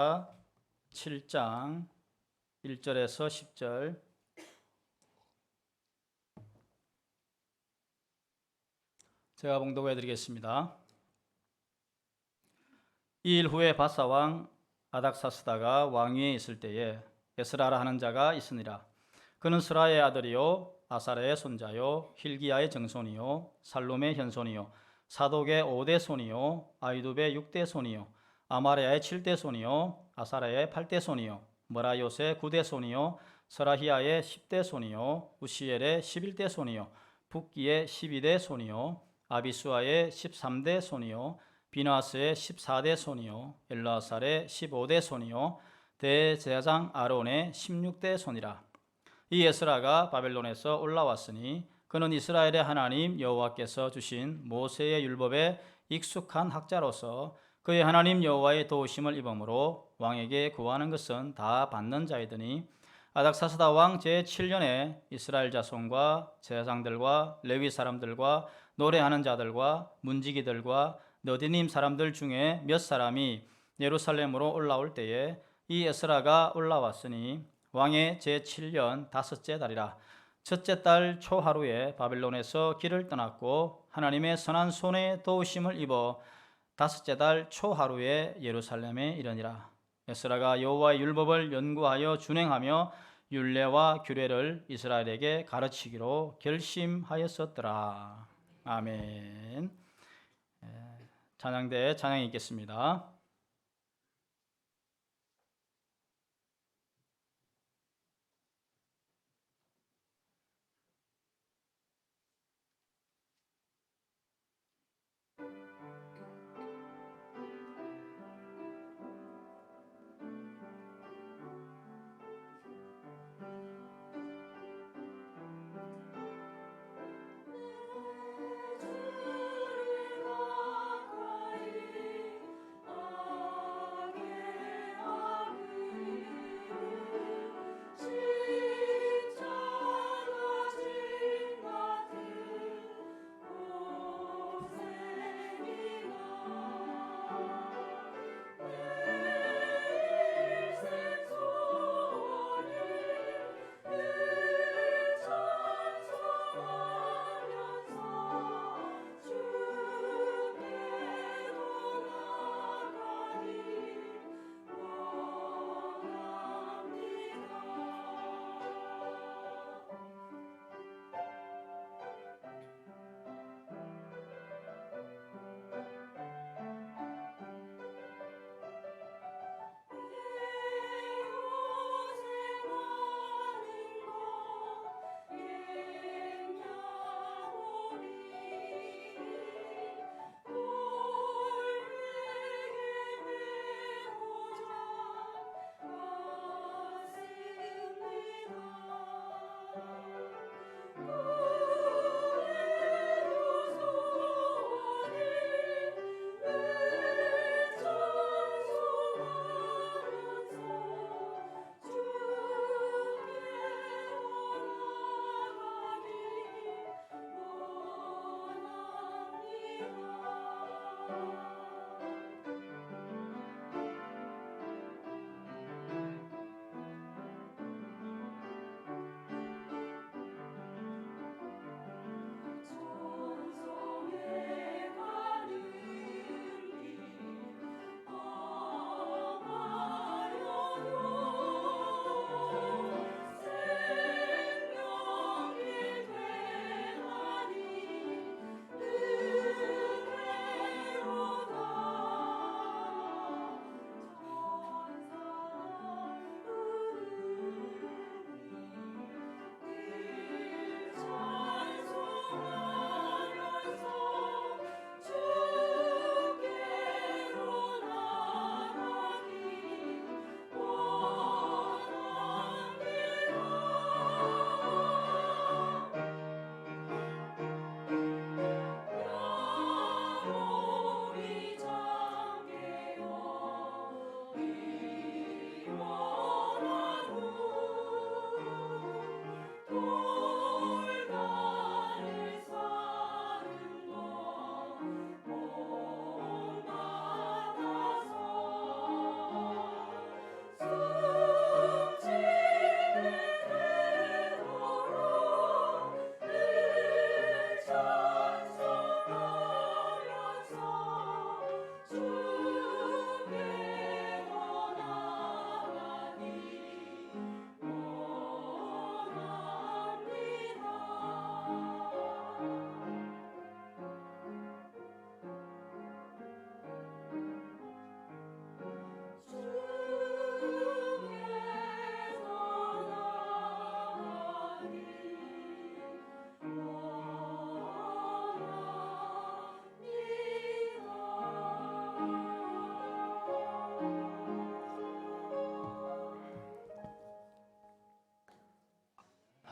7장 1절에서 10절. 제가 봉독해 드리겠습니다. 이 일 후에 바사 왕 아닥사스다가 왕위에 있을 때에 에스라라 하는 자가 있으니라. 그는 스라의 아들이요 아사랴의 손자요 힐기야의 정손이요 살룸의 현손이요 사독의 5대 손이요 아이두의 6대 손이요 아마랴의 7대 손이요 아사랴의 8대 손이요 머라요스의 9대 손이요 서라히야의 10대 손이요 우시엘의 11대 손이요 붓기의 12대 손이요 아비수아의 13대 손이요 비나스의 14대 손이요 엘라살의 15대 손이요 대제사장 아론의 16대 손이라. 이 에스라가 바벨론에서 올라왔으니 그는 이스라엘의 하나님 여호와께서 주신 모세의 율법에 익숙한 학자로서 그의 하나님 여호와의 도우심을 입음으로 왕에게 구하는 것은 다 받는 자이더니 아닥사스다 왕 제7년에 이스라엘 자손과 제사장들과 레위 사람들과 노래하는 자들과 문지기들과 너디님 사람들 중에 몇 사람이 예루살렘으로 올라올 때에 이 에스라가 올라왔으니 왕의 제7년 다섯째 달이라. 첫째 달 초하루에 바벨론에서 길을 떠났고 하나님의 선한 손에 도우심을 입어 다섯째 달 초하루에 예루살렘에 이르니라. 에스라가 여호와의 율법을 연구하여 준행하며 율례와 규례를 이스라엘에게 가르치기로 결심하였었더라. 아멘. 찬양대에 찬양이 있겠습니다.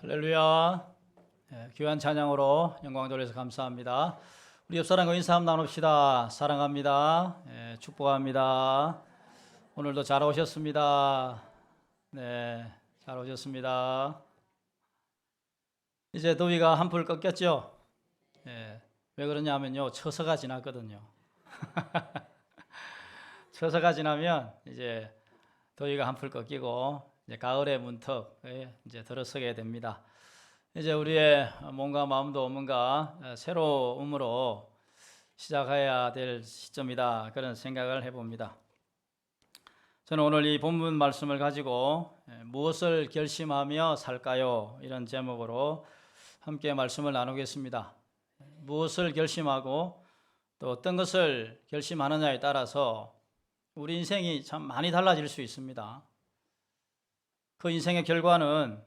할렐루야. 귀한 찬양으로 영광 돌려서 감사합니다. 우리 옆사람과 인사 한번 나눕시다. 사랑합니다. 축복합니다. 오늘도 잘 오셨습니다. 네, 잘 오셨습니다. 이제 더위가 한풀 꺾였죠? 왜 그러냐면요, 처서가 지났거든요. 처서가 지나면 이제 더위가 한풀 꺾이고 이제 가을의 문턱에 이제 들어서게 됩니다. 이제 우리의 몸과 마음도 뭔가 새로움으로 시작해야 될 시점이다, 그런 생각을 해봅니다. 저는 오늘 이 본문 말씀을 가지고 무엇을 결심하며 살까요? 이런 제목으로 함께 말씀을 나누겠습니다. 무엇을 결심하고 또 어떤 것을 결심하느냐에 따라서 우리 인생이 참 많이 달라질 수 있습니다. 그 인생의 결과는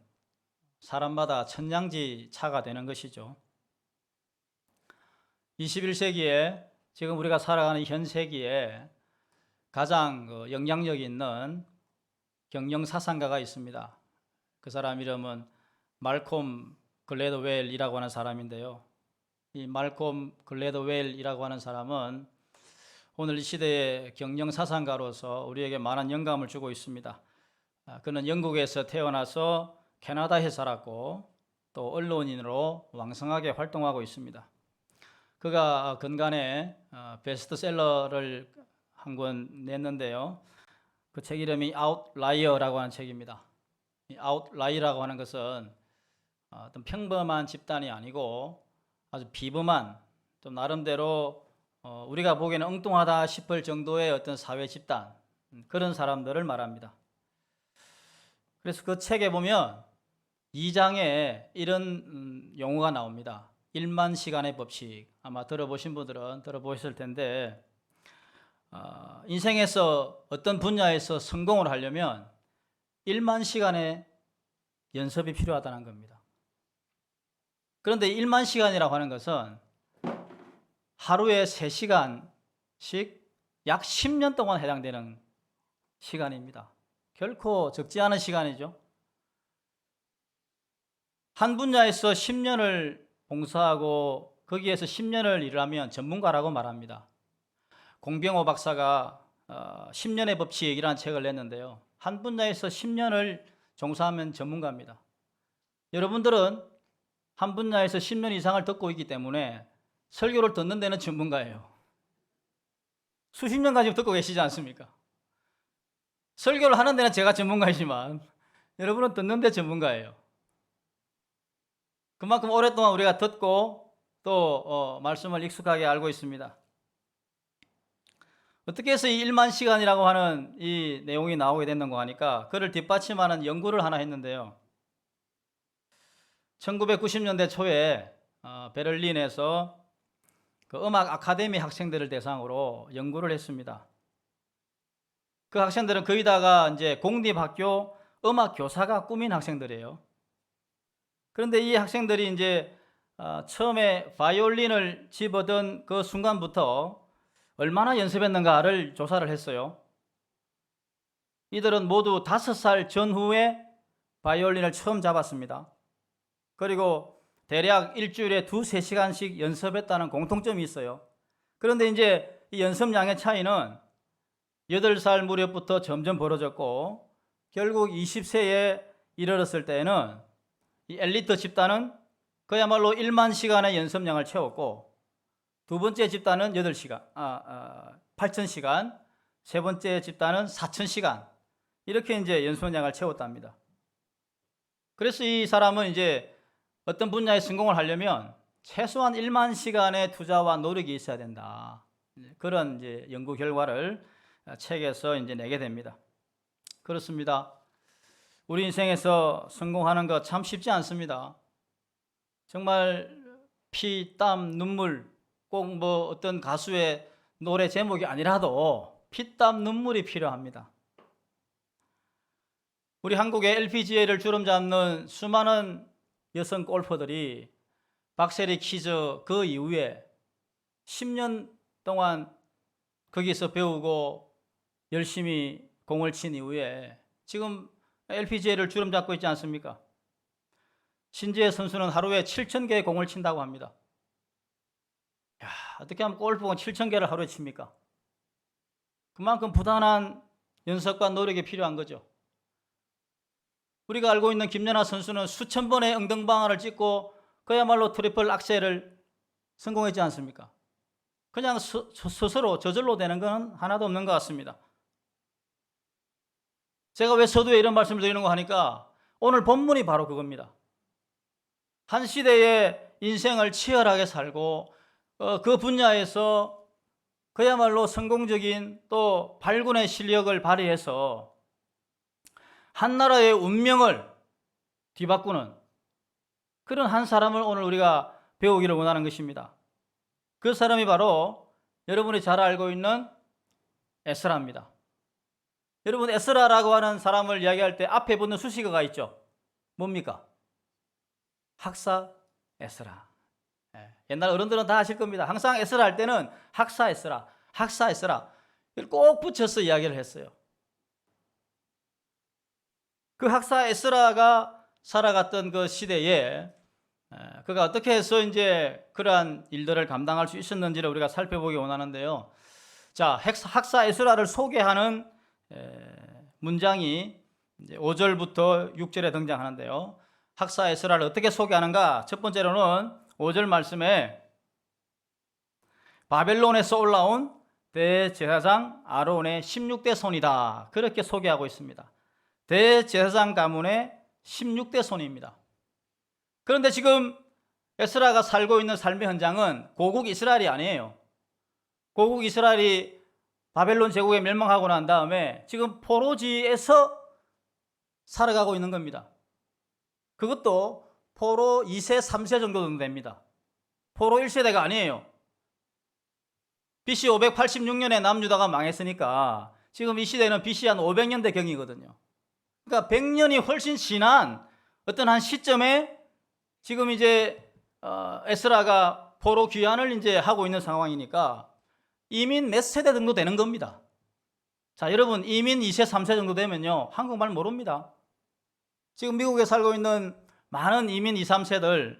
사람마다 천냥지차가 되는 것이죠. 21세기에 지금 우리가 살아가는 현 세기에 가장 영향력 있는 경영사상가가 있습니다. 그 사람 이름은 말콤 글래드웰이라고 하는 사람인데요. 이 말콤 글래드웰이라고 하는 사람은 오늘 이 시대의 경영사상가로서 우리에게 많은 영감을 주고 있습니다. 그는 영국에서 태어나서 캐나다에 살았고 또 언론인으로 왕성하게 활동하고 있습니다. 그가 근간에 베스트셀러를 한 권 냈는데요. 그 책 이름이 아웃라이어라고 하는 책입니다. 이 아웃라이어라고 하는 것은 어떤 평범한 집단이 아니고 아주 비범한, 좀 나름대로 우리가 보기에는 엉뚱하다 싶을 정도의 어떤 사회 집단, 그런 사람들을 말합니다. 그래서 그 책에 보면 2장에 이런 용어가 나옵니다. 1만 시간의 법칙. 아마 들어보신 분들은 들어보셨을 텐데 인생에서 어떤 분야에서 성공을 하려면 1만 시간의 연습이 필요하다는 겁니다. 그런데 1만 시간이라고 하는 것은 하루에 3시간씩 약 10년 동안 해당되는 시간입니다. 결코 적지 않은 시간이죠. 한 분야에서 10년을 봉사하고 거기에서 10년을 일을 하면 전문가라고 말합니다. 공병호 박사가 10년의 법칙이라는 책을 냈는데요. 한 분야에서 10년을 종사하면 전문가입니다. 여러분들은 한 분야에서 10년 이상을 듣고 있기 때문에 설교를 듣는 데는 전문가예요. 수십 년 가지고 듣고 계시지 않습니까? 설교를 하는 데는 제가 전문가이지만 여러분은 듣는 데 전문가예요. 그만큼 오랫동안 우리가 듣고 또 말씀을 익숙하게 알고 있습니다. 어떻게 해서 이 1만 시간이라고 하는 이 내용이 나오게 됐는가 하니까 그를 뒷받침하는 연구를 하나 했는데요. 1990년대 초에 베를린에서 그 음악 아카데미 학생들을 대상으로 연구를 했습니다. 그 학생들은 거의 다가 이제 공립학교 음악 교사가 꿈인 학생들이에요. 그런데 이 학생들이 이제 처음에 바이올린을 집어든 그 순간부터 얼마나 연습했는가를 조사를 했어요. 이들은 모두 5살 전후에 바이올린을 처음 잡았습니다. 그리고 대략 일주일에 2-3시간씩 연습했다는 공통점이 있어요. 그런데 이제 이 연습량의 차이는 8살 무렵부터 점점 벌어졌고 결국 20세에 이르렀을 때에는 이 엘리트 집단은 그야말로 1만 시간의 연습량을 채웠고 두 번째 집단은 8,000시간, 세 번째 집단은 4,000시간, 이렇게 이제 연습량을 채웠답니다. 그래서 이 사람은 이제 어떤 분야에 성공을 하려면 최소한 1만 시간의 투자와 노력이 있어야 된다. 그런 이제 연구 결과를 책에서 이제 내게 됩니다. 그렇습니다. 우리 인생에서 성공하는 거 참 쉽지 않습니다. 정말 피, 땀, 눈물, 꼭 뭐 어떤 가수의 노래 제목이 아니라도 피, 땀, 눈물이 필요합니다. 우리 한국의 LPGA를 주름 잡는 수많은 여성 골퍼들이 박세리 퀴즈 그 이후에 10년 동안 거기서 배우고 열심히 공을 친 이후에 지금 LPGA를 주름 잡고 있지 않습니까? 신지혜 선수는 하루에 7,000개의 공을 친다고 합니다. 야, 어떻게 하면 골프공 7,000개를 하루에 칩니까? 그만큼 부단한 연습과 노력이 필요한 거죠. 우리가 알고 있는 김연아 선수는 수천 번의 엉덩방아를 찍고 그야말로 트리플 악셀을 성공했지 않습니까? 그냥 스스로 저절로 되는 건 하나도 없는 것 같습니다. 제가 왜 서두에 이런 말씀을 드리는 거 하니까 오늘 본문이 바로 그겁니다. 한 시대의 인생을 치열하게 살고 그 분야에서 그야말로 성공적인 또 발군의 실력을 발휘해서 한 나라의 운명을 뒤바꾸는 그런 한 사람을 오늘 우리가 배우기를 원하는 것입니다. 그 사람이 바로 여러분이 잘 알고 있는 에스라입니다. 여러분, 에스라라고 하는 사람을 이야기할 때 앞에 붙는 수식어가 있죠. 뭡니까? 학사 에스라. 옛날 어른들은 다 아실 겁니다. 항상 에스라 할 때는 학사 에스라, 학사 에스라 꼭 붙여서 이야기를 했어요. 그 학사 에스라가 살아갔던 그 시대에 그가 어떻게 해서 이제 그러한 일들을 감당할 수 있었는지를 우리가 살펴보기 원하는데요. 자, 학사 에스라를 소개하는 문장이 이제 5절부터 6절에 등장하는데요. 학사 에스라를 어떻게 소개하는가? 첫 번째로는 5절 말씀에 바벨론에서 올라온 대제사장 아론의 16대 손이다, 그렇게 소개하고 있습니다. 대제사장 가문의 16대 손입니다. 그런데 지금 에스라가 살고 있는 삶의 현장은 고국 이스라엘이 아니에요. 고국 이스라엘이 바벨론 제국에 멸망하고 난 다음에 지금 포로지에서 살아가고 있는 겁니다. 그것도 포로 2세, 3세 정도 됩니다. 포로 1세대가 아니에요. BC 586년에 남유다가 망했으니까 지금 이 시대는 BC 한 500년대 경이거든요. 그러니까 100년이 훨씬 지난 어떤 한 시점에 지금 이제 에스라가 포로 귀환을 이제 하고 있는 상황이니까 이민 몇 세대 정도 되는 겁니다. 자, 여러분, 이민 2세, 3세 정도 되면요, 한국말 모릅니다. 지금 미국에 살고 있는 많은 이민 2, 3세들,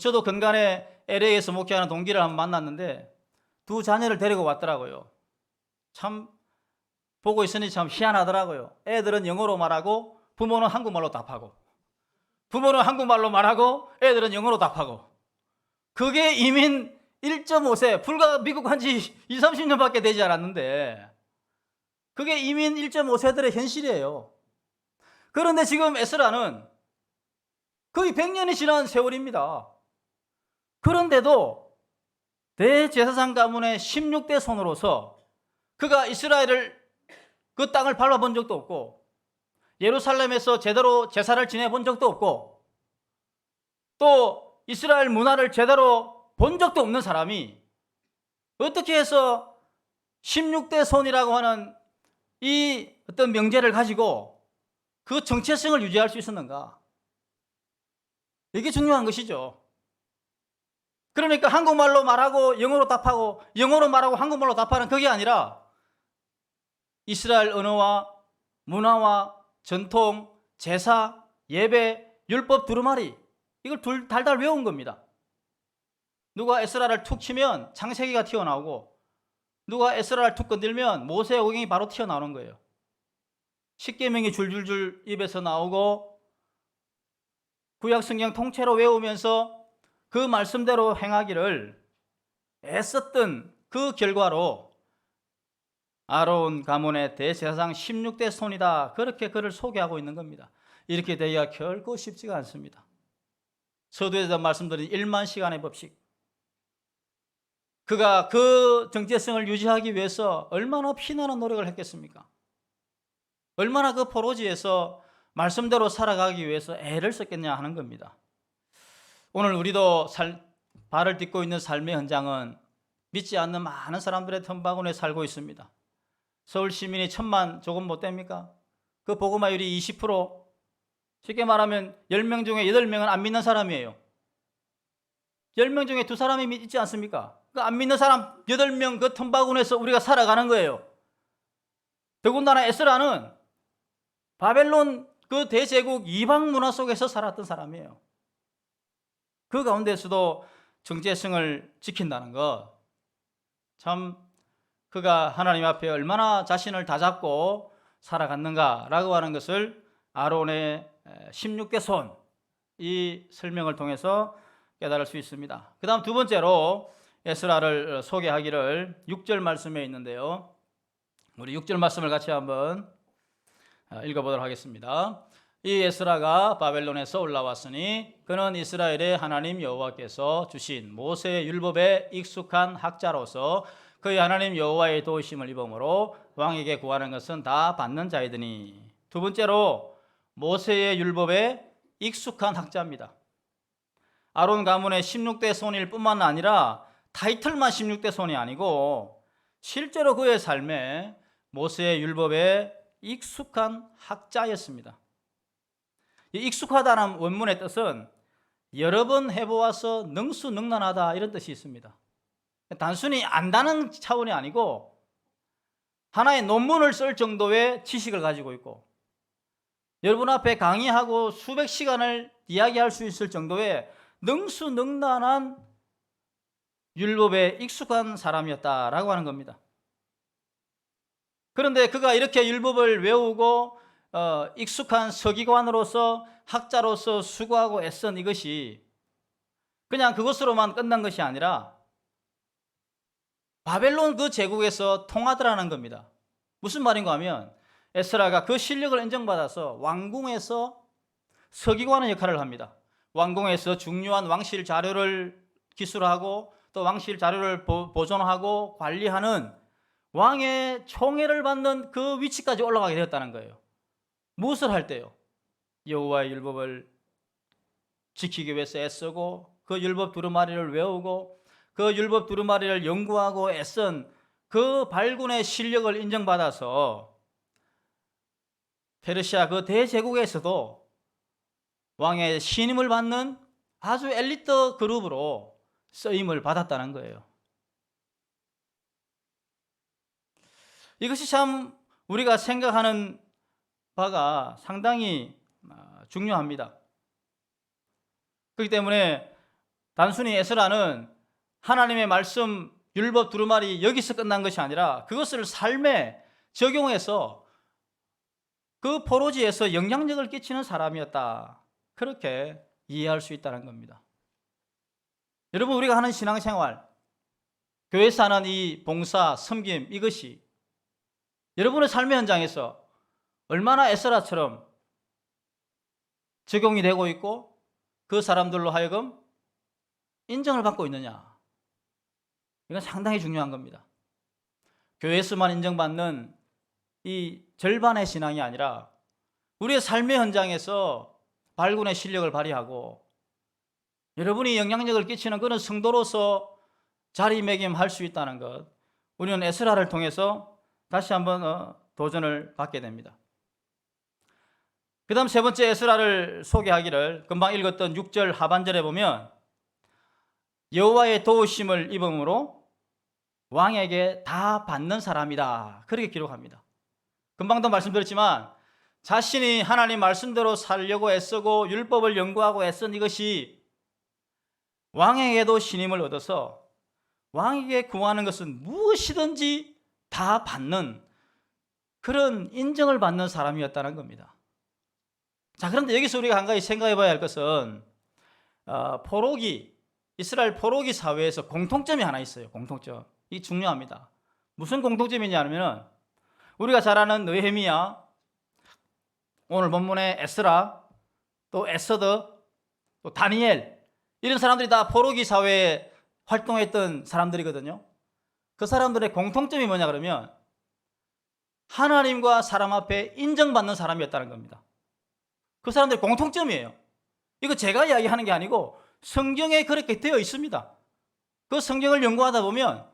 저도 근간에 LA에서 목회하는 동기를 한번 만났는데 두 자녀를 데리고 왔더라고요. 참 보고 있으니 참 희한하더라고요. 애들은 영어로 말하고 부모는 한국말로 답하고, 부모는 한국말로 말하고 애들은 영어로 답하고. 그게 이민 1.5세, 불과 미국 한 지 20, 30년밖에 되지 않았는데 그게 이민 1.5세들의 현실이에요. 그런데 지금 에스라는 거의 100년이 지난 세월입니다. 그런데도 대제사장 가문의 16대 손으로서 그가 이스라엘을, 그 땅을 밟아본 적도 없고 예루살렘에서 제대로 제사를 지내본 적도 없고 또 이스라엘 문화를 제대로 본 적도 없는 사람이 어떻게 해서 16대 손이라고 하는 이 어떤 명제를 가지고 그 정체성을 유지할 수 있었는가? 이게 중요한 것이죠. 그러니까 한국말로 말하고 영어로 답하고 영어로 말하고 한국말로 답하는 그게 아니라 이스라엘 언어와 문화와 전통, 제사, 예배, 율법 두루마리, 이걸 달달 외운 겁니다. 누가 에스라를 툭 치면 창세기가 튀어나오고 누가 에스라를 툭 건들면 모세의 오경이 바로 튀어나오는 거예요. 십계명이 줄줄줄 입에서 나오고 구약 성경 통째로 외우면서 그 말씀대로 행하기를 애썼던 그 결과로 아론 가문의 대제사장 16대 손이다, 그렇게 그를 소개하고 있는 겁니다. 이렇게 되기가 결코 쉽지가 않습니다. 서두에서 말씀드린 1만 시간의 법칙, 그가 그 정체성을 유지하기 위해서 얼마나 피나는 노력을 했겠습니까? 얼마나 그 포로지에서 말씀대로 살아가기 위해서 애를 썼겠냐 하는 겁니다. 오늘 우리도 발을 딛고 있는 삶의 현장은 믿지 않는 많은 사람들의 틈바구니에 살고 있습니다. 서울 시민이 1,000만 조금 못 됩니까? 그 복음화율이 20%, 쉽게 말하면 10명 중에 8명은 안 믿는 사람이에요. 10명 중에 2사람이 믿지 않습니까? 그 안 믿는 사람 8명 그 틈바구니에서 우리가 살아가는 거예요. 더군다나 에스라는 바벨론 그 대제국 이방 문화 속에서 살았던 사람이에요. 그 가운데서도 정체성을 지킨다는 것, 참 그가 하나님 앞에 얼마나 자신을 다잡고 살아갔는가라고 하는 것을 아론의 16대 손, 이 설명을 통해서 깨달을 수 있습니다. 그 다음 두 번째로 에스라를 소개하기를 6절 말씀에 있는데요. 우리 6절 말씀을 같이 한번 읽어보도록 하겠습니다. 이 에스라가 바벨론에서 올라왔으니 그는 이스라엘의 하나님 여호와께서 주신 모세의 율법에 익숙한 학자로서 그의 하나님 여호와의 도우심을 입음으로 왕에게 구하는 것은 다 받는 자이더니. 두 번째로 모세의 율법에 익숙한 학자입니다. 아론 가문의 16대 손일 뿐만 아니라 타이틀만 16대 손이 아니고 실제로 그의 삶에 모세의 율법에 익숙한 학자였습니다. 이 익숙하다는 원문의 뜻은 여러 번 해보아서 능수능란하다, 이런 뜻이 있습니다. 단순히 안다는 차원이 아니고 하나의 논문을 쓸 정도의 지식을 가지고 있고, 여러분 앞에 강의하고 수백 시간을 이야기할 수 있을 정도의 능수능란한 율법에 익숙한 사람이었다라고 하는 겁니다. 그런데 그가 이렇게 율법을 외우고 익숙한 서기관으로서, 학자로서 수고하고 애쓴 이것이 그냥 그것으로만 끝난 것이 아니라 바벨론 그 제국에서 통하더라는 겁니다. 무슨 말인가 하면 에스라가 그 실력을 인정받아서 왕궁에서 서기관의 역할을 합니다. 왕궁에서 중요한 왕실 자료를 기술하고 또 왕실 자료를 보존하고 관리하는 왕의 총애를 받는 그 위치까지 올라가게 되었다는 거예요. 무엇을 할 때요? 여호와의 율법을 지키기 위해서 애쓰고 그 율법 두루마리를 외우고 그 율법 두루마리를 연구하고 애쓴 그 발군의 실력을 인정받아서 페르시아 그 대제국에서도 왕의 신임을 받는 아주 엘리트 그룹으로 쓰임을 받았다는 거예요. 이것이 참 우리가 생각하는 바가 상당히 중요합니다. 그렇기 때문에 단순히 에스라는 하나님의 말씀 율법 두루마리 여기서 끝난 것이 아니라 그것을 삶에 적용해서 그 포로지에서 영향력을 끼치는 사람이었다, 그렇게 이해할 수 있다는 겁니다. 여러분, 우리가 하는 신앙생활, 교회에서 하는 이 봉사, 섬김, 이것이 여러분의 삶의 현장에서 얼마나 에스라처럼 적용이 되고 있고 그 사람들로 하여금 인정을 받고 있느냐, 이건 상당히 중요한 겁니다. 교회에서만 인정받는 이 절반의 신앙이 아니라 우리의 삶의 현장에서 발군의 실력을 발휘하고 여러분이 영향력을 끼치는 그런 성도로서 자리매김할 수 있다는 것, 우리는 에스라를 통해서 다시 한번 도전을 받게 됩니다. 그 다음 세 번째 에스라를 소개하기를 금방 읽었던 6절 하반절에 보면 여호와의 도우심을 입음으로 왕에게 다 받는 사람이다, 그렇게 기록합니다. 금방도 말씀드렸지만 자신이 하나님 말씀대로 살려고 애쓰고 율법을 연구하고 애쓴 이것이 왕에게도 신임을 얻어서 왕에게 구하는 것은 무엇이든지 다 받는 그런 인정을 받는 사람이었다는 겁니다. 자, 그런데 여기서 우리가 한 가지 생각해 봐야 할 것은 이스라엘 포로기 사회에서 공통점이 하나 있어요. 공통점. 이 중요합니다. 무슨 공통점이냐면 우리가 잘 아는 느헤미야, 오늘 본문의 에스라, 또 에서더, 또 다니엘, 이런 사람들이 다 포로기 사회에 활동했던 사람들이거든요. 그 사람들의 공통점이 뭐냐 그러면 하나님과 사람 앞에 인정받는 사람이었다는 겁니다. 그 사람들의 공통점이에요. 이거 제가 이야기하는 게 아니고 성경에 그렇게 되어 있습니다. 그 성경을 연구하다 보면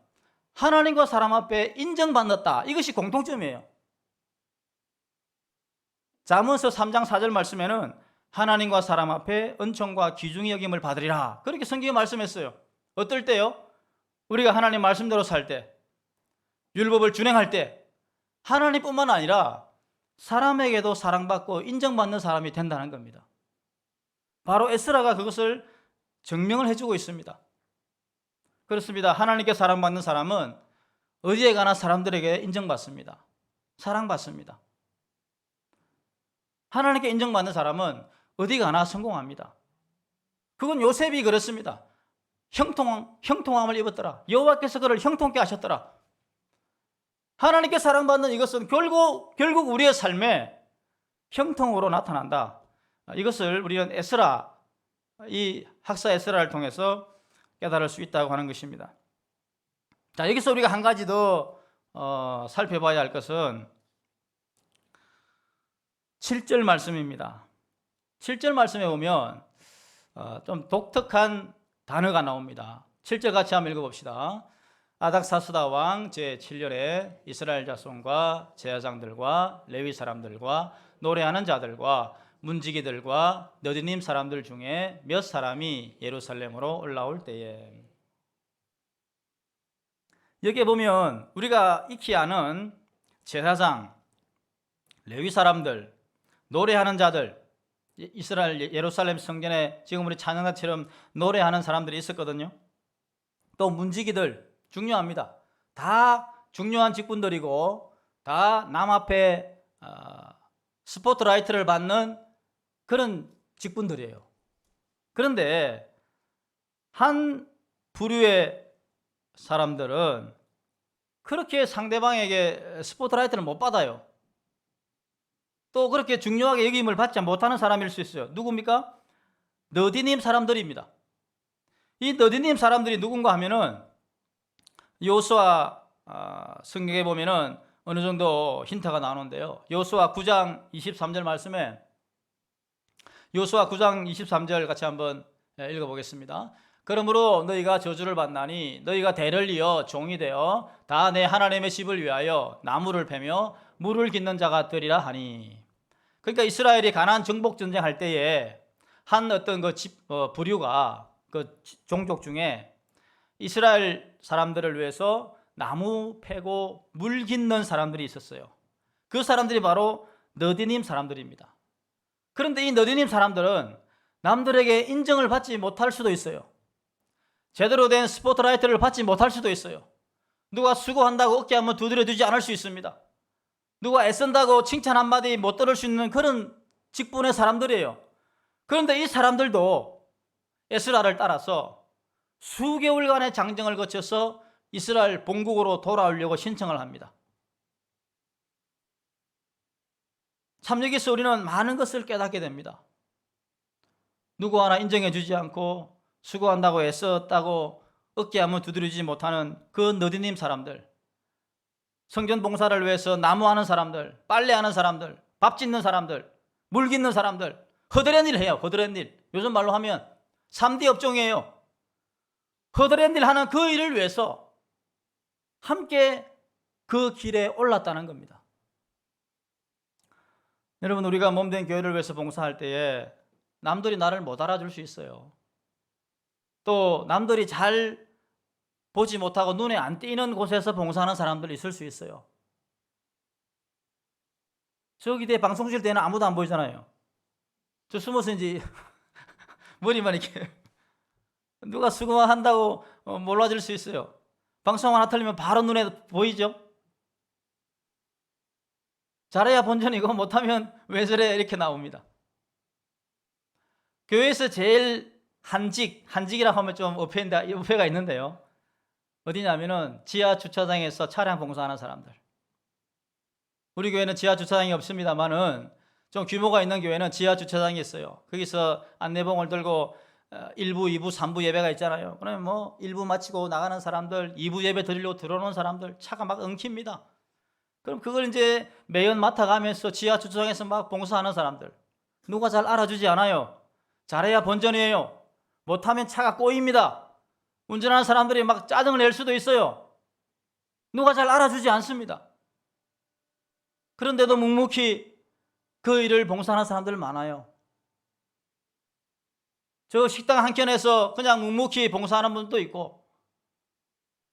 하나님과 사람 앞에 인정받았다, 이것이 공통점이에요. 잠언서 3장 4절 말씀에는 하나님과 사람 앞에 은총과 귀중히 여김을 받으리라, 그렇게 성경이 말씀했어요. 어떨 때요? 우리가 하나님 말씀대로 살 때, 율법을 준행할 때 하나님뿐만 아니라 사람에게도 사랑받고 인정받는 사람이 된다는 겁니다. 바로 에스라가 그것을 증명을 해주고 있습니다. 그렇습니다. 하나님께 사랑받는 사람은 어디에 가나 사람들에게 인정받습니다. 사랑받습니다. 하나님께 인정받는 사람은 어디 가나 성공합니다. 그건 요셉이 그렇습니다. 형통함을 입었더라. 여호와께서 그를 형통케 하셨더라. 하나님께 사랑받는 이것은 결국 우리의 삶에 형통으로 나타난다. 이것을 우리는 에스라, 이 학사 에스라를 통해서 깨달을 수 있다고 하는 것입니다. 자, 여기서 우리가 한 가지 더 살펴봐야 할 것은 7절 말씀입니다. 7절 말씀에 보면 좀 독특한 단어가 나옵니다. 7절 같이 한번 읽어봅시다. 아닥사스다 왕 제7년에 이스라엘 자손과 제사장들과 레위 사람들과 노래하는 자들과 문지기들과 너디님 사람들 중에 몇 사람이 예루살렘으로 올라올 때에, 여기에 보면 우리가 익히 아는 제사장, 레위 사람들, 노래하는 자들, 이스라엘 예루살렘 성전에 지금 우리 찬양단처럼 노래하는 사람들이 있었거든요. 또 문지기들 중요합니다. 다 중요한 직분들이고 다 남 앞에 스포트라이트를 받는 그런 직분들이에요. 그런데 한 부류의 사람들은 그렇게 상대방에게 스포트라이트를 못 받아요. 또 그렇게 중요하게 여김을 받지 못하는 사람일 수 있어요. 누굽니까? 너디님 사람들입니다. 이 너디님 사람들이 누군가 하면은 여호수아 성경에 보면은 어느 정도 힌트가 나오는데요. 여호수아 9장 23절 말씀에, 여호수아 9장 23절 같이 한번 읽어보겠습니다. 그러므로 너희가 저주를 받나니 너희가 대를 이어 종이 되어 다 내 하나님의 집을 위하여 나무를 패며 물을 깃는 자가 되리라 하니. 그러니까 이스라엘이 가나안 정복 전쟁할 때에 한 어떤 부류가 그 종족 중에 이스라엘 사람들을 위해서 나무 패고 물 깃는 사람들이 있었어요. 그 사람들이 바로 너디님 사람들입니다. 그런데 이 너디님 사람들은 남들에게 인정을 받지 못할 수도 있어요. 제대로 된 스포트라이트를 받지 못할 수도 있어요. 누가 수고한다고 어깨 한번 두드려주지 않을 수 있습니다. 누가 애쓴다고 칭찬 한마디 못 들을 수 있는 그런 직분의 사람들이에요. 그런데 이 사람들도 에스라를 따라서 수개월간의 장정을 거쳐서 이스라엘 본국으로 돌아오려고 신청을 합니다. 참 여기서 우리는 많은 것을 깨닫게 됩니다. 누구 하나 인정해 주지 않고 수고한다고 애썼다고 어깨 한번 두드리지 못하는 그 너디님 사람들, 성전 봉사를 위해서 나무하는 사람들, 빨래하는 사람들, 밥 짓는 사람들, 물 깃는 사람들, 허드렛 일 해요. 허드렛 일. 요즘 말로 하면 3D 업종이에요. 허드렛 일 하는 그 일을 위해서 함께 그 길에 올랐다는 겁니다. 여러분, 우리가 몸된 교회를 위해서 봉사할 때에 남들이 나를 못 알아줄 수 있어요. 또 남들이 잘 보지 못하고 눈에 안 띄는 곳에서 봉사하는 사람들이 있을 수 있어요. 저 기대 방송실 때는 아무도 안 보이잖아요. 저 숨어서 이제 머리만 이렇게 누가 수고한다고 몰라줄 수 있어요. 방송 하나 틀리면 바로 눈에 보이죠. 잘해야 본전이고 못하면 왜 저래 이렇게 나옵니다. 교회에서 제일 한직이라고 하면 좀 어폐가 있는데요. 어디냐면은 지하 주차장에서 차량 봉사하는 사람들. 우리 교회는 지하 주차장이 없습니다만은 좀 규모가 있는 교회는 지하 주차장이 있어요. 거기서 안내봉을 들고 1부, 2부, 3부 예배가 있잖아요. 그러면 뭐 1부 마치고 나가는 사람들, 2부 예배 드리려고 들어오는 사람들 차가 막 엉킵니다. 그럼 그걸 이제 매연 맡아가면서 지하 주차장에서 막 봉사하는 사람들, 누가 잘 알아주지 않아요. 잘해야 본전이에요. 못하면 차가 꼬입니다. 운전하는 사람들이 막 짜증을 낼 수도 있어요. 누가 잘 알아주지 않습니다. 그런데도 묵묵히 그 일을 봉사하는 사람들 많아요. 저 식당 한켠에서 그냥 묵묵히 봉사하는 분도 있고,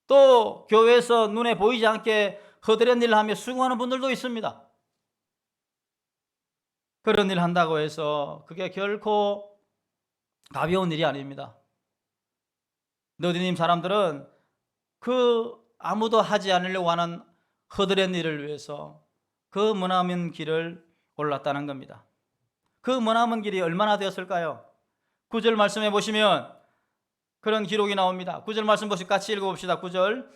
또 교회에서 눈에 보이지 않게 허드렛 일을 하며 수고하는 분들도 있습니다. 그런 일 한다고 해서 그게 결코 가벼운 일이 아닙니다. 너디님 사람들은 그 아무도 하지 않으려고 하는 허드렛 일을 위해서 그 머나먼 길을 올랐다는 겁니다. 그 머나먼 길이 얼마나 되었을까요? 9절 말씀해 보시면 그런 기록이 나옵니다. 9절 말씀 같이 읽어봅시다. 9절.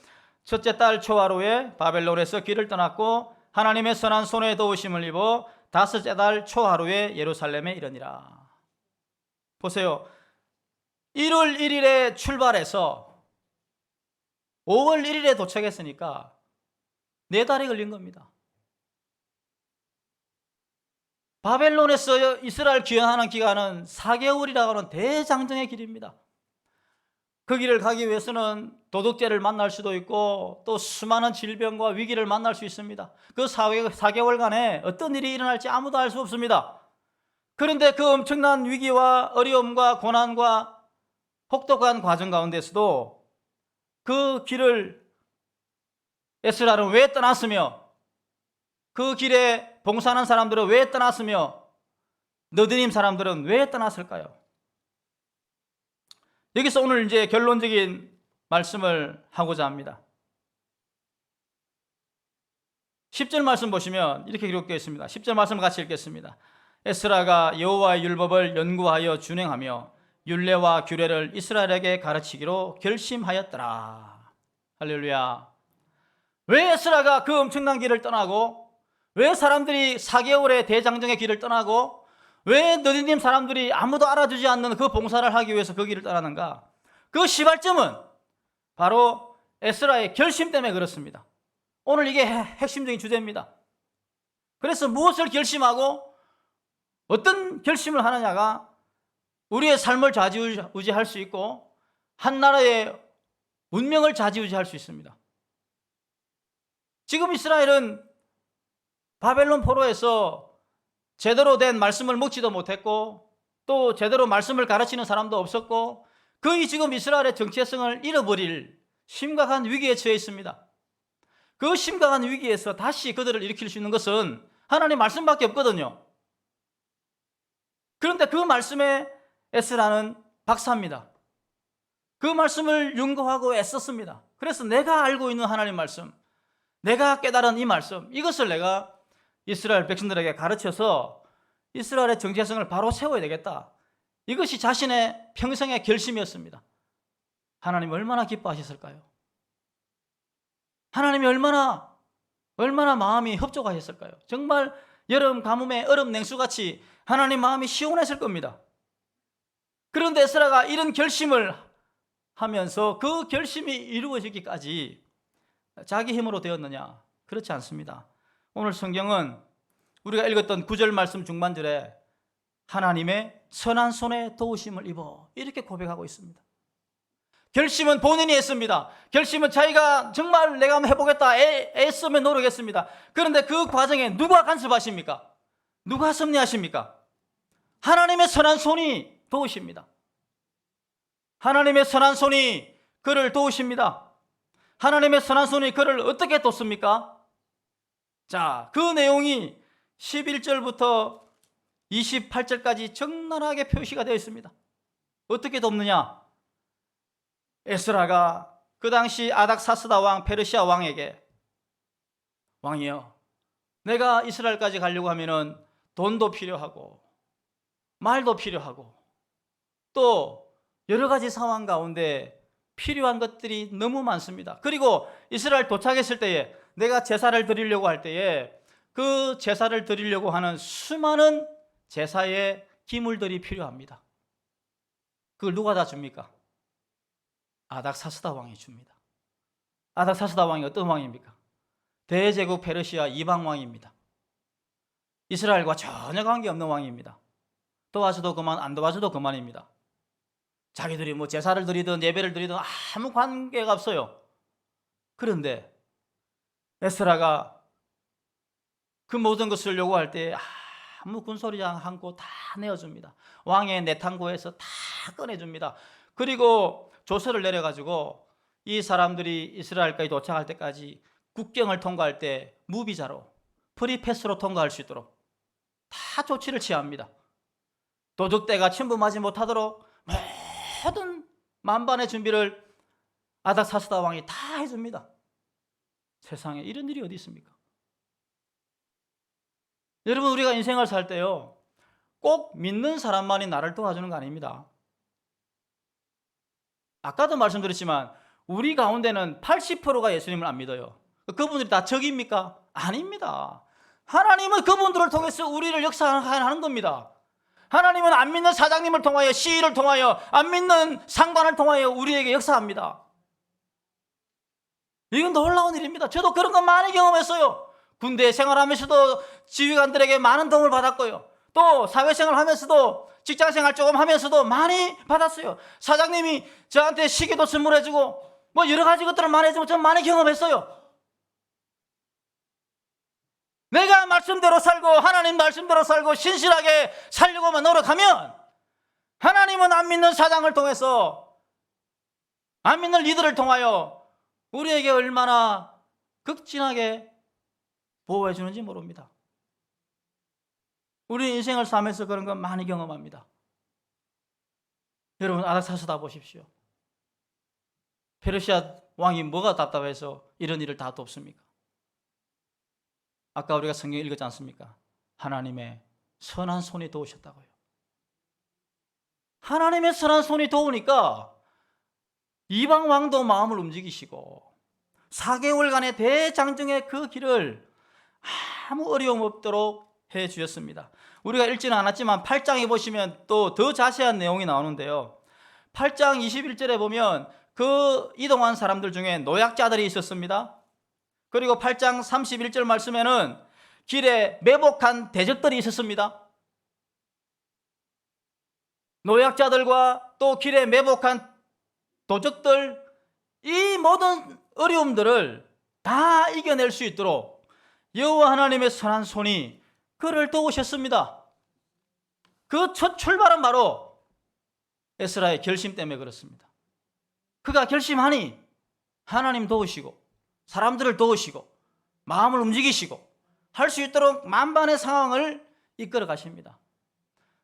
첫째 달 초하루에 바벨론에서 길을 떠났고 하나님의 선한 손에 도우심을 입어 다섯째 달 초하루에 예루살렘에 이르니라. 보세요. 1월 1일에 출발해서 5월 1일에 도착했으니까 4달이 걸린 겁니다. 바벨론에서 이스라엘 귀환하는 기간은 4개월이라고 하는 대장정의 길입니다. 그 길을 가기 위해서는 도둑질을 만날 수도 있고 또 수많은 질병과 위기를 만날 수 있습니다. 그 4개월간에 어떤 일이 일어날지 아무도 알 수 없습니다. 그런데 그 엄청난 위기와 어려움과 고난과 혹독한 과정 가운데서도 그 길을 에스라는 왜 떠났으며 그 길에 봉사하는 사람들은 왜 떠났으며 너드님 사람들은 왜 떠났을까요? 여기서 오늘 이제 결론적인 말씀을 하고자 합니다. 10절 말씀 보시면 이렇게 기록되어 있습니다. 10절 말씀 같이 읽겠습니다. 에스라가 여호와의 율법을 연구하여 준행하며 율례와 규례를 이스라엘에게 가르치기로 결심하였더라. 할렐루야. 왜 에스라가 그 엄청난 길을 떠나고 왜 사람들이 4개월의 대장정의 길을 떠나고 왜 너디님 사람들이 아무도 알아주지 않는 그 봉사를 하기 위해서 그 길을 떠나는가? 그 시발점은 바로 에스라의 결심 때문에 그렇습니다. 오늘 이게 핵심적인 주제입니다. 그래서 무엇을 결심하고 어떤 결심을 하느냐가 우리의 삶을 좌지우지할 수 있고 한 나라의 운명을 좌지우지할 수 있습니다. 지금 이스라엘은 바벨론 포로에서 제대로 된 말씀을 먹지도 못했고 또 제대로 말씀을 가르치는 사람도 없었고 거의 지금 이스라엘의 정체성을 잃어버릴 심각한 위기에 처해 있습니다. 그 심각한 위기에서 다시 그들을 일으킬 수 있는 것은 하나님의 말씀밖에 없거든요. 그런데 그 말씀에 에스라는 박사입니다. 그 말씀을 연구하고 애썼습니다. 그래서 내가 알고 있는 하나님 말씀, 내가 깨달은 이 말씀, 이것을 내가 이스라엘 백성들에게 가르쳐서 이스라엘의 정체성을 바로 세워야 되겠다. 이것이 자신의 평생의 결심이었습니다. 하나님 얼마나 기뻐하셨을까요? 하나님이 얼마나 마음이 협조하셨을까요? 정말 여름 가뭄에 얼음 냉수같이 하나님 마음이 시원했을 겁니다. 그런데 에스라가 이런 결심을 하면서 그 결심이 이루어지기까지 자기 힘으로 되었느냐? 그렇지 않습니다. 오늘 성경은 우리가 읽었던 9절 말씀 중반절에 하나님의 선한 손에 도우심을 입어 이렇게 고백하고 있습니다. 결심은 본인이 했습니다. 결심은 자기가 정말 내가 한번 해보겠다 애쓰며 노력했습니다. 그런데 그 과정에 누가 간섭하십니까? 누가 섭리하십니까? 하나님의 선한 손이 도우십니다. 하나님의 선한 손이 그를 도우십니다. 하나님의 선한 손이 그를 어떻게 돕습니까? 자, 그 내용이 11절부터 28절까지 적나라하게 표시가 되어 있습니다. 어떻게 돕느냐? 에스라가 그 당시 아닥사스다 왕 페르시아 왕에게 왕이여, 내가 이스라엘까지 가려고 하면은 돈도 필요하고 말도 필요하고 또 여러 가지 상황 가운데 필요한 것들이 너무 많습니다. 그리고 이스라엘 도착했을 때에 내가 제사를 드리려고 할 때에 그 제사를 드리려고 하는 수많은 제사의 기물들이 필요합니다. 그걸 누가 다 줍니까? 아닥사스다 왕이 줍니다. 아닥사스다 왕이 어떤 왕입니까? 대제국 페르시아 이방 왕입니다. 이스라엘과 전혀 관계없는 왕입니다. 도와줘도 그만, 안 도와줘도 그만입니다. 자기들이 뭐 제사를 드리든 예배를 드리든 아무 관계가 없어요. 그런데 에스라가 그 모든 것을 요구할 때 아무 군소리지 않고 다 내어줍니다. 왕의 내탕고에서 다 꺼내줍니다. 그리고 조서를 내려가지고 이 사람들이 이스라엘까지 도착할 때까지 국경을 통과할 때 무비자로 프리패스로 통과할 수 있도록 다 조치를 취합니다. 도둑대가 침범하지 못하도록 모든 만반의 준비를 아닥사스다 왕이 다 해줍니다. 세상에 이런 일이 어디 있습니까? 여러분, 우리가 인생을 살 때요, 꼭 믿는 사람만이 나를 도와주는 거 아닙니다. 아까도 말씀드렸지만 우리 가운데는 80%가 예수님을 안 믿어요. 그분들이 다 적입니까? 아닙니다. 하나님은 그분들을 통해서 우리를 역사하는 겁니다. 하나님은 안 믿는 사장님을 통하여, 시위를 통하여, 안 믿는 상관을 통하여 우리에게 역사합니다. 이건 놀라운 일입니다. 저도 그런 거 많이 경험했어요. 군대 생활하면서도 지휘관들에게 많은 도움을 받았고요. 또 사회생활 하면서도, 직장생활 조금 하면서도 많이 받았어요. 사장님이 저한테 시계도 선물해주고 뭐 여러 가지 것들을 많이 해주고 전 많이 경험했어요. 내가 말씀대로 살고 하나님 말씀대로 살고 신실하게 살려고만 노력하면 하나님은 안 믿는 사장을 통해서, 안 믿는 리더를 통하여 우리에게 얼마나 극진하게 보호해 주는지 모릅니다. 우리 인생을 살면서 그런 건 많이 경험합니다. 여러분, 아닥사스다 보십시오. 페르시아 왕이 뭐가 답답해서 이런 일을 다 돕습니까? 아까 우리가 성경 읽었지 않습니까? 하나님의 선한 손이 도우셨다고요. 하나님의 선한 손이 도우니까 이방 왕도 마음을 움직이시고 4개월간의 대장정의 그 길을 아무 어려움 없도록 해 주셨습니다. 우리가 읽지는 않았지만 8장에 보시면 또 더 자세한 내용이 나오는데요. 8장 21절에 보면 그 이동한 사람들 중에 노약자들이 있었습니다. 그리고 8장 31절 말씀에는 길에 매복한 대적들이 있었습니다. 노약자들과 또 길에 매복한 도적들, 이 모든 어려움들을 다 이겨낼 수 있도록 여호와 하나님의 선한 손이 그를 도우셨습니다. 그 첫 출발은 바로 에스라의 결심 때문에 그렇습니다. 그가 결심하니 하나님 도우시고 사람들을 도우시고 마음을 움직이시고 할 수 있도록 만반의 상황을 이끌어 가십니다.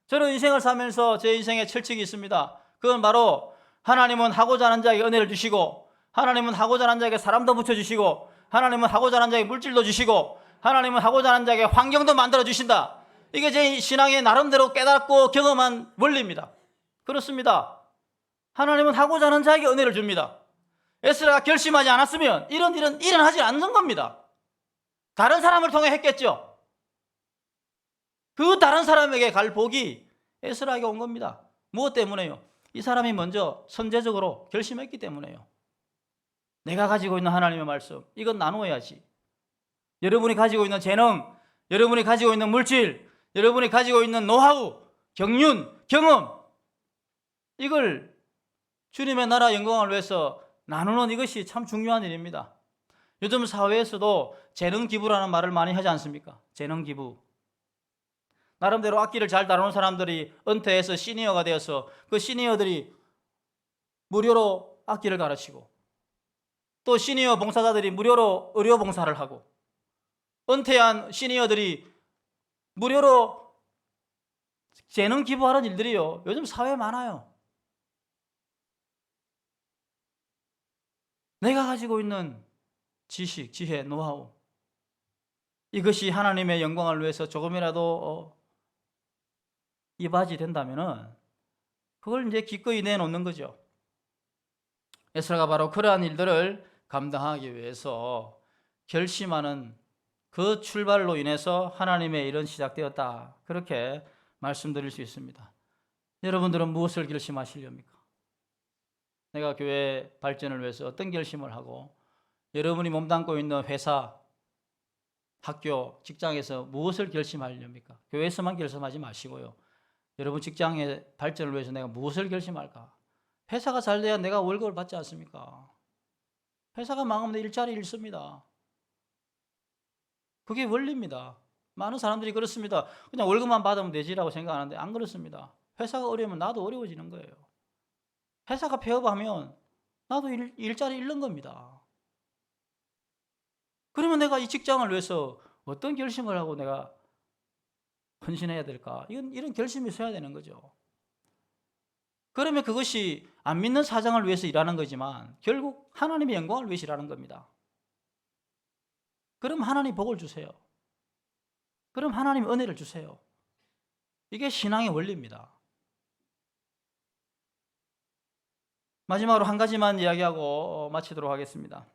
저는 인생을 살면서 제 인생에 철칙이 있습니다. 그건 바로 하나님은 하고자 하는 자에게 은혜를 주시고, 하나님은 하고자 하는 자에게 사람도 붙여주시고, 하나님은 하고자 하는 자에게 물질도 주시고, 하나님은 하고자 하는 자에게 환경도 만들어 주신다. 이게 제 신앙의 나름대로 깨닫고 경험한 원리입니다. 그렇습니다. 하나님은 하고자 하는 자에게 은혜를 줍니다. 에스라가 결심하지 않았으면 이런 일은 일어나지 않는 겁니다. 다른 사람을 통해 했겠죠. 그 다른 사람에게 갈 복이 에스라에게 온 겁니다. 무엇 때문에요? 이 사람이 먼저 선제적으로 결심했기 때문에요. 내가 가지고 있는 하나님의 말씀, 이건 나누어야지. 여러분이 가지고 있는 재능, 여러분이 가지고 있는 물질, 여러분이 가지고 있는 노하우, 경륜, 경험, 이걸 주님의 나라 영광을 위해서 나누는 이것이 참 중요한 일입니다. 요즘 사회에서도 재능 기부라는 말을 많이 하지 않습니까? 재능 기부. 나름대로 악기를 잘 다루는 사람들이 은퇴해서 시니어가 되어서 그 시니어들이 무료로 악기를 가르치고, 또 시니어 봉사자들이 무료로 의료 봉사를 하고, 은퇴한 시니어들이 무료로 재능 기부하는 일들이요, 요즘 사회에 많아요. 내가 가지고 있는 지식, 지혜, 노하우, 이것이 하나님의 영광을 위해서 조금이라도 이바지 된다면은 그걸 이제 기꺼이 내놓는 거죠. 에스라가 바로 그러한 일들을 감당하기 위해서 결심하는 그 출발로 인해서 하나님의 일은 시작되었다. 그렇게 말씀드릴 수 있습니다. 여러분들은 무엇을 결심하시렵니까? 내가 교회 발전을 위해서 어떤 결심을 하고, 여러분이 몸담고 있는 회사, 학교, 직장에서 무엇을 결심하렵니까? 교회에서만 결심하지 마시고요. 여러분 직장의 발전을 위해서 내가 무엇을 결심할까? 회사가 잘 돼야 내가 월급을 받지 않습니까? 회사가 망하면 일자리 잃습니다. 그게 원리입니다. 많은 사람들이 그렇습니다. 그냥 월급만 받으면 되지라고 생각하는데 안 그렇습니다. 회사가 어려우면 나도 어려워지는 거예요. 회사가 폐업하면 나도 일자리 잃는 겁니다. 그러면 내가 이 직장을 위해서 어떤 결심을 하고 내가 헌신해야 될까? 이런 결심이 있어야 되는 거죠. 그러면 그것이 안 믿는 사장을 위해서 일하는 거지만 결국 하나님의 영광을 위해서 일하는 겁니다. 그럼 하나님 복을 주세요. 그럼 하나님 은혜를 주세요. 이게 신앙의 원리입니다. 마지막으로 한 가지만 이야기하고 마치도록 하겠습니다.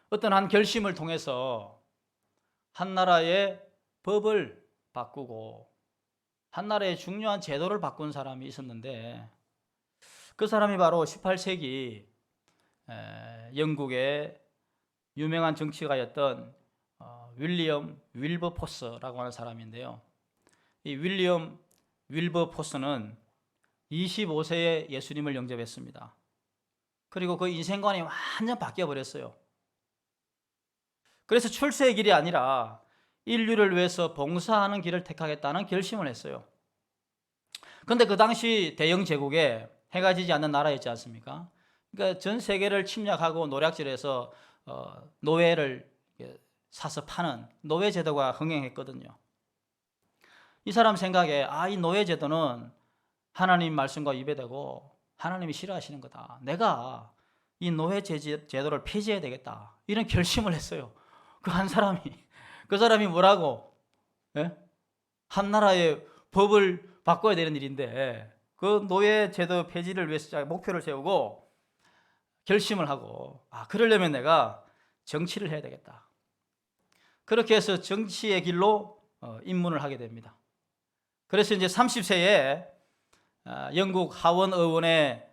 어떤 한 결심을 통해서 한 나라의 법을 바꾸고 한 나라의 중요한 제도를 바꾼 사람이 있었는데, 그 사람이 바로 18세기 영국의 유명한 정치가였던 윌리엄 윌버포스라고 하는 사람인데요. 이 윌리엄 윌버포스는 25세에 예수님을 영접했습니다. 그리고 그 인생관이 완전 바뀌어버렸어요. 그래서 출세의 길이 아니라 인류를 위해서 봉사하는 길을 택하겠다는 결심을 했어요. 그런데 그 당시 대영 제국에 해가 지지 않는 나라였지 않습니까? 그러니까 전 세계를 침략하고 노략질해서 노예를 사서 파는 노예 제도가 흥행했거든요. 이 사람 생각에 이 노예 제도는 하나님 말씀과 입에대고 하나님이 싫어하시는 거다. 내가 이 노예 제도를 폐지해야 되겠다. 이런 결심을 했어요. 그 한 사람이. 그 사람이 뭐라고? 예? 한 나라의 법을 바꿔야 되는 일인데 그 노예 제도 폐지를 위해서 목표를 세우고 결심을 하고 그러려면 내가 정치를 해야 되겠다. 그렇게 해서 정치의 길로 입문을 하게 됩니다. 그래서 이제 30세에 영국 하원 의원에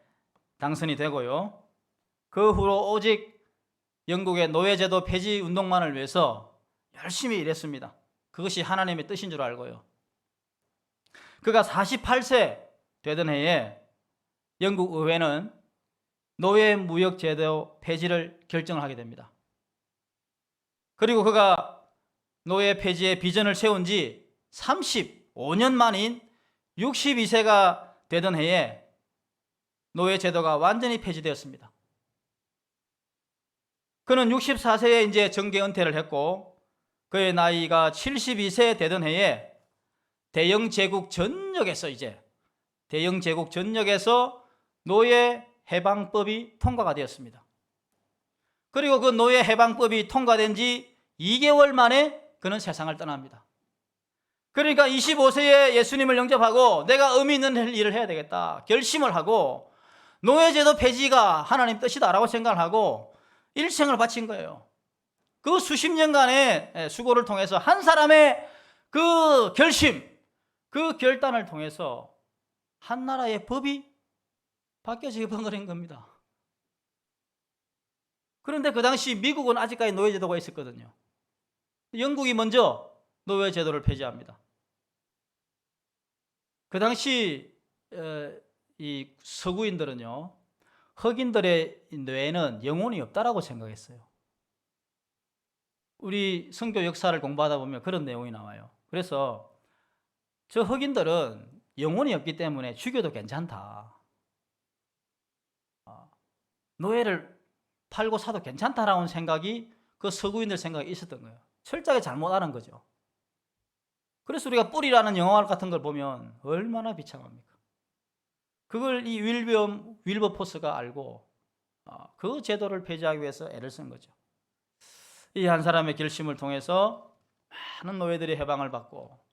당선이 되고요. 그 후로 오직 영국의 노예제도 폐지 운동만을 위해서 열심히 일했습니다. 그것이 하나님의 뜻인 줄 알고요. 그가 48세 되던 해에 영국 의회는 노예 무역 제도 폐지를 결정을 하게 됩니다. 그리고 그가 노예 폐지의 비전을 세운 지 35년 만인 62세가 되던 해에 노예 제도가 완전히 폐지되었습니다. 그는 64세에 이제 정계 은퇴를 했고 그의 나이가 72세 되던 해에 대영 제국 전역에서 노예 해방법이 통과가 되었습니다. 그리고 그 노예 해방법이 통과된 지 2개월 만에 그는 세상을 떠납니다. 그러니까 25세에 예수님을 영접하고 내가 의미 있는 일을 해야 되겠다 결심을 하고 노예제도 폐지가 하나님 뜻이다라고 생각을 하고 일생을 바친 거예요. 그 수십 년간의 수고를 통해서 한 사람의 그 결심, 그 결단을 통해서 한 나라의 법이 바뀌어지게 버린 겁니다. 그런데 그 당시 미국은 아직까지 노예제도가 있었거든요. 영국이 먼저 노예제도를 폐지합니다. 그 당시 이 서구인들은요, 흑인들의 뇌에는 영혼이 없다라고 생각했어요. 우리 선교 역사를 공부하다 보면 그런 내용이 나와요. 그래서 저 흑인들은 영혼이 없기 때문에 죽여도 괜찮다. 노예를 팔고 사도 괜찮다라는 생각이 그 서구인들 생각에 있었던 거예요. 철저하게 잘못 아는 거죠. 그래서 우리가 뿌리라는 영화 같은 걸 보면 얼마나 비참합니까? 그걸 이 윌버포스가 알고 그 제도를 폐지하기 위해서 애를 쓴 거죠. 이 한 사람의 결심을 통해서 많은 노예들이 해방을 받고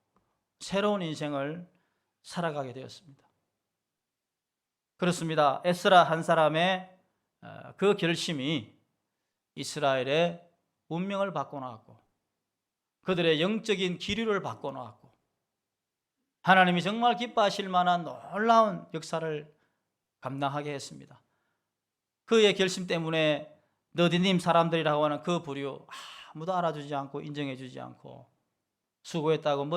새로운 인생을 살아가게 되었습니다. 그렇습니다. 에스라 한 사람의 그 결심이 이스라엘의 운명을 바꿔놓았고 그들의 영적인 기류를 바꿔놓았고 하나님이 정말 기뻐하실 만한 놀라운 역사를 감당하게 했습니다. 그의 결심 때문에 너디님 사람들이라고 하는 그 부류 아무도 알아주지 않고 인정해주지 않고 수고했다고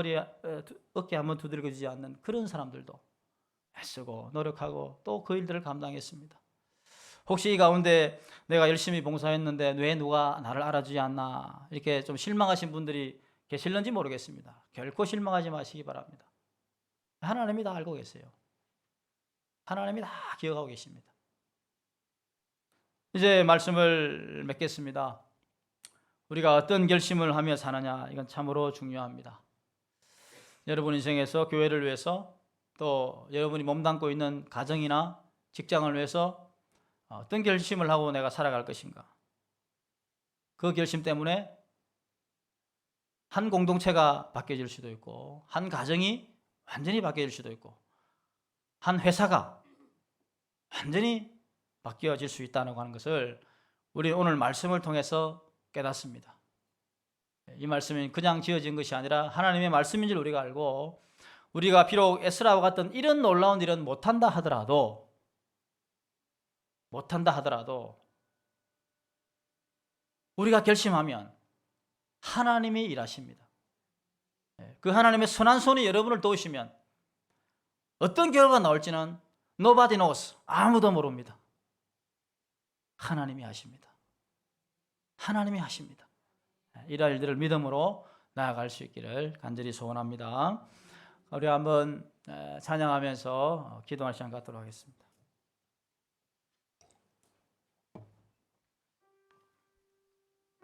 어깨 한번 두드려주지 않는 그런 사람들도 애쓰고 노력하고 또 그 일들을 감당했습니다. 혹시 이 가운데 내가 열심히 봉사했는데 왜 누가 나를 알아주지 않나 이렇게 좀 실망하신 분들이 계실는지 모르겠습니다. 결코 실망하지 마시기 바랍니다. 하나님이 다 알고 계세요. 하나님이 다 기억하고 계십니다. 이제 말씀을 맺겠습니다. 우리가 어떤 결심을 하며 사느냐 이건 참으로 중요합니다. 여러분 인생에서 교회를 위해서 또 여러분이 몸담고 있는 가정이나 직장을 위해서 어떤 결심을 하고 내가 살아갈 것인가. 그 결심 때문에 한 공동체가 바뀌어질 수도 있고, 한 가정이 완전히 바뀌어질 수도 있고, 한 회사가 완전히 바뀌어질 수 있다고 하는 것을 우리 오늘 말씀을 통해서 깨닫습니다. 이 말씀이 그냥 지어진 것이 아니라 하나님의 말씀인 줄 우리가 알고, 우리가 비록 에스라와 같은 이런 놀라운 일은 못한다 하더라도 우리가 결심하면 하나님이 일하십니다. 그 하나님의 선한 손이 여러분을 도우시면 어떤 결과가 나올지는 nobody knows, 아무도 모릅니다. 하나님이 하십니다. 하나님이 하십니다. 이러한 일들을 믿음으로 나아갈 수 있기를 간절히 소원합니다. 우리 한번 찬양하면서 기도할 시간 갖도록 하겠습니다.